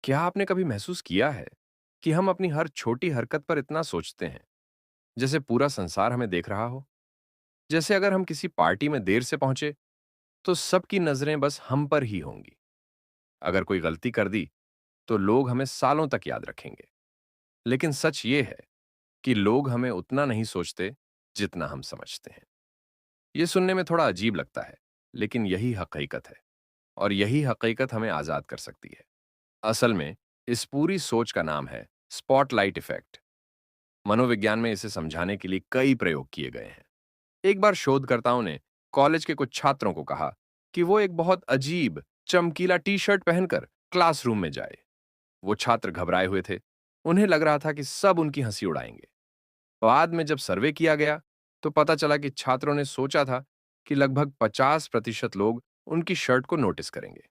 क्या आपने कभी महसूस किया है कि हम अपनी हर छोटी हरकत पर इतना सोचते हैं, जैसे पूरा संसार हमें देख रहा हो? जैसे अगर हम किसी पार्टी में देर से पहुंचे, तो सबकी नजरें बस हम पर ही होंगी। अगर कोई गलती कर दी, तो लोग हमें सालों तक याद रखेंगे। लेकिन सच ये है कि लोग हमें उतना नहीं सोचते जितना हम समझते हैं। ये सुनने में थोड़ा अजीब लगता है, लेकिन यही हकीकत है। और यही हकीकत हमें आजाद कर सकती है। असल में इस पूरी सोच का नाम है स्पॉटलाइट इफेक्ट। मनोविज्ञान में इसे समझाने के लिए कई प्रयोग किए गए हैं। एक बार शोधकर्ताओं ने कॉलेज के कुछ छात्रों को कहा कि वो एक बहुत अजीब चमकीला टी शर्ट पहनकर क्लासरूम में जाए। वो छात्र घबराए हुए थे। उन्हें लग रहा था कि सब उनकी हंसी उड़ाएंगे। बाद में जब सर्वे किया गया, तो पता चला कि छात्रों ने सोचा था कि लगभग 50% लोग उनकी शर्ट को नोटिस करेंगे,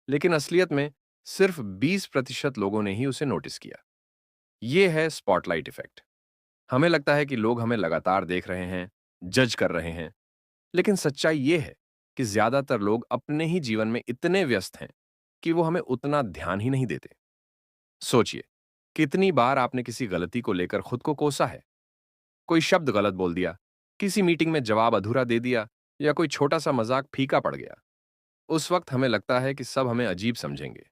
लेकिन असलियत में सिर्फ 20% लोगों ने ही उसे नोटिस किया। ये है स्पॉटलाइट इफेक्ट। हमें लगता है कि लोग हमें लगातार देख रहे हैं, जज कर रहे हैं, लेकिन सच्चाई ये है कि ज्यादातर लोग अपने ही जीवन में इतने व्यस्त हैं कि वो हमें उतना ध्यान ही नहीं देते। सोचिए, कितनी बार आपने किसी गलती को लेकर खुद को कोसा है? कोई शब्द गलत बोल दिया, किसी मीटिंग में जवाब अधूरा दे दिया, या कोई छोटा सा मजाक फीका पड़ गया। उस वक्त हमें लगता है कि सब हमें अजीब समझेंगे,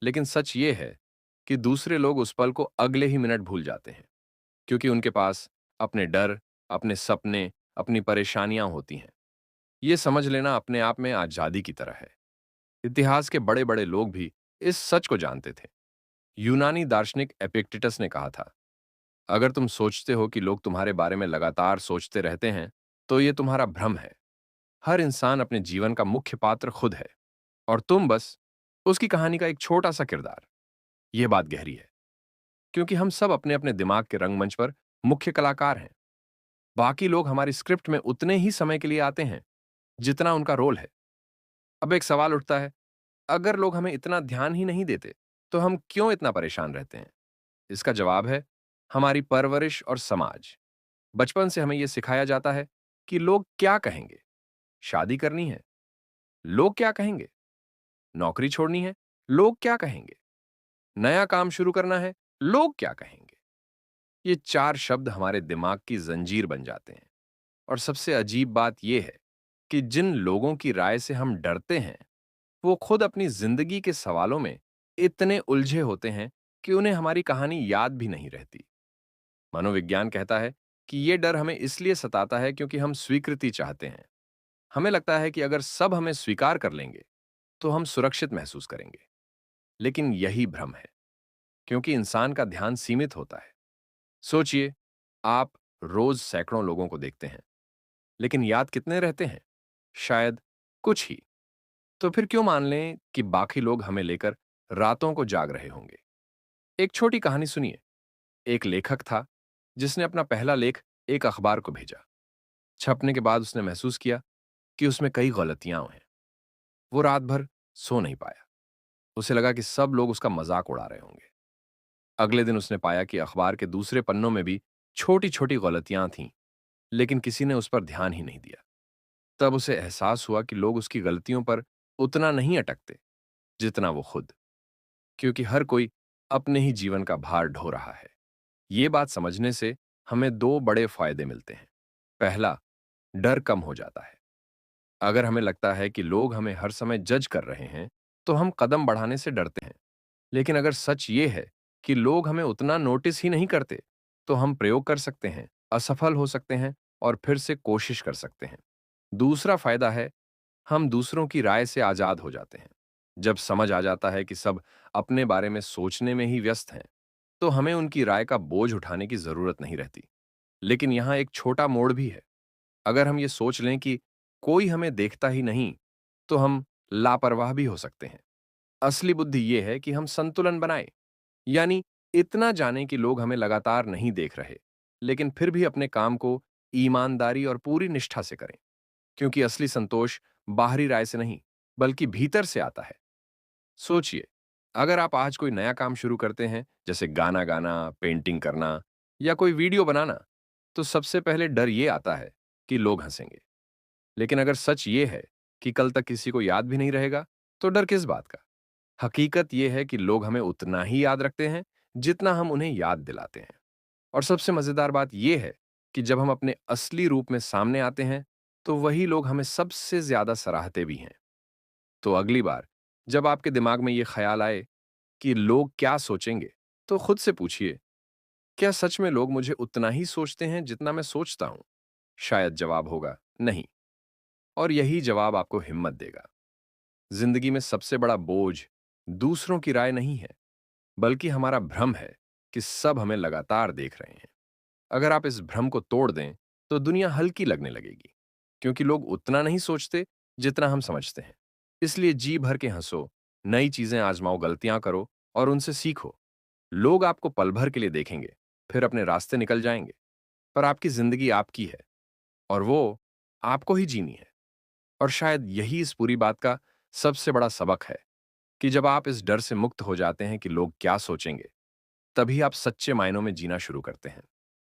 लेकिन सच ये है कि दूसरे लोग उस पल को अगले ही मिनट भूल जाते हैं, क्योंकि उनके पास अपने डर, अपने सपने, अपनी परेशानियां होती हैं। ये समझ लेना अपने आप में आजादी की तरह है। इतिहास के बड़े बड़े लोग भी इस सच को जानते थे। यूनानी दार्शनिक एपिक्टेटस ने कहा था, अगर तुम सोचते हो कि लोग तुम्हारे बारे में लगातार सोचते रहते हैं, तो ये तुम्हारा भ्रम है। हर इंसान अपने जीवन का मुख्य पात्र खुद है, और तुम बस उसकी कहानी का एक छोटा सा किरदार। यह बात गहरी है, क्योंकि हम सब अपने अपने दिमाग के रंगमंच पर मुख्य कलाकार हैं। बाकी लोग हमारी स्क्रिप्ट में उतने ही समय के लिए आते हैं जितना उनका रोल है। अब एक सवाल उठता है, अगर लोग हमें इतना ध्यान ही नहीं देते, तो हम क्यों इतना परेशान रहते हैं? इसका जवाब है हमारी परवरिश और समाज। बचपन से हमें यह सिखाया जाता है कि लोग क्या कहेंगे। शादी करनी है, लोग क्या कहेंगे? नौकरी छोड़नी है, लोग क्या कहेंगे? नया काम शुरू करना है, लोग क्या कहेंगे? ये चार शब्द हमारे दिमाग की जंजीर बन जाते हैं। और सबसे अजीब बात यह है कि जिन लोगों की राय से हम डरते हैं, वो खुद अपनी जिंदगी के सवालों में इतने उलझे होते हैं कि उन्हें हमारी कहानी याद भी नहीं रहती। मनोविज्ञान कहता है कि ये डर हमें इसलिए सताता है क्योंकि हम स्वीकृति चाहते हैं। हमें लगता है कि अगर सब हमें स्वीकार कर लेंगे, तो हम सुरक्षित महसूस करेंगे। लेकिन यही भ्रम है, क्योंकि इंसान का ध्यान सीमित होता है। सोचिए, आप रोज सैकड़ों लोगों को देखते हैं, लेकिन याद कितने रहते हैं? शायद कुछ ही। तो फिर क्यों मान लें कि बाकी लोग हमें लेकर रातों को जाग रहे होंगे? एक छोटी कहानी सुनिए। एक लेखक था जिसने अपना पहला लेख एक अखबार को भेजा। छपने के बाद उसने महसूस किया कि उसमें कई गलतियां हैं। वो रात भर सो नहीं पाया। उसे लगा कि सब लोग उसका मजाक उड़ा रहे होंगे। अगले दिन उसने पाया कि अखबार के दूसरे पन्नों में भी छोटी छोटी गलतियां थीं, लेकिन किसी ने उस पर ध्यान ही नहीं दिया। तब उसे एहसास हुआ कि लोग उसकी गलतियों पर उतना नहीं अटकते जितना वो खुद, क्योंकि हर कोई अपने ही जीवन का भार ढो रहा है। ये बात समझने से हमें दो बड़े फायदे मिलते हैं। पहला, डर कम हो जाता है। अगर हमें लगता है कि लोग हमें हर समय जज कर रहे हैं, तो हम कदम बढ़ाने से डरते हैं। लेकिन अगर सच ये है कि लोग हमें उतना नोटिस ही नहीं करते, तो हम प्रयोग कर सकते हैं, असफल हो सकते हैं, और फिर से कोशिश कर सकते हैं। दूसरा फायदा है, हम दूसरों की राय से आजाद हो जाते हैं। जब समझ आ जाता है कि सब अपने बारे में सोचने में ही व्यस्त हैं, तो हमें उनकी राय का बोझ उठाने की जरूरत नहीं रहती। लेकिन यहां एक छोटा मोड़ भी है। अगर हम ये सोच लें कि कोई हमें देखता ही नहीं, तो हम लापरवाह भी हो सकते हैं। असली बुद्धि यह है कि हम संतुलन बनाएं, यानी इतना जानें कि लोग हमें लगातार नहीं देख रहे, लेकिन फिर भी अपने काम को ईमानदारी और पूरी निष्ठा से करें, क्योंकि असली संतोष बाहरी राय से नहीं, बल्कि भीतर से आता है। सोचिए, अगर आप आज कोई नया काम शुरू करते हैं, जैसे गाना गाना, पेंटिंग करना, या कोई वीडियो बनाना, तो सबसे पहले डर ये आता है कि लोग हंसेंगे। लेकिन अगर सच ये है कि कल तक किसी को याद भी नहीं रहेगा, तो डर किस बात का? हकीकत यह है कि लोग हमें उतना ही याद रखते हैं जितना हम उन्हें याद दिलाते हैं। और सबसे मजेदार बात यह है कि जब हम अपने असली रूप में सामने आते हैं, तो वही लोग हमें सबसे ज्यादा सराहते भी हैं। तो अगली बार जब आपके दिमाग में यह ख्याल आए कि लोग क्या सोचेंगे, तो खुद से पूछिए, क्या सच में लोग मुझे उतना ही सोचते हैं जितना मैं सोचता हूं? शायद जवाब होगा नहीं। और यही जवाब आपको हिम्मत देगा। जिंदगी में सबसे बड़ा बोझ दूसरों की राय नहीं है, बल्कि हमारा भ्रम है कि सब हमें लगातार देख रहे हैं। अगर आप इस भ्रम को तोड़ दें, तो दुनिया हल्की लगने लगेगी, क्योंकि लोग उतना नहीं सोचते जितना हम समझते हैं। इसलिए जी भर के हंसो, नई चीजें आजमाओ, गलतियां करो और उनसे सीखो। लोग आपको पल भर के लिए देखेंगे, फिर अपने रास्ते निकल जाएंगे। पर आपकी जिंदगी आपकी है, और वो आपको ही जीनी है। और शायद यही इस पूरी बात का सबसे बड़ा सबक है कि जब आप इस डर से मुक्त हो जाते हैं कि लोग क्या सोचेंगे, तभी आप सच्चे मायनों में जीना शुरू करते हैं।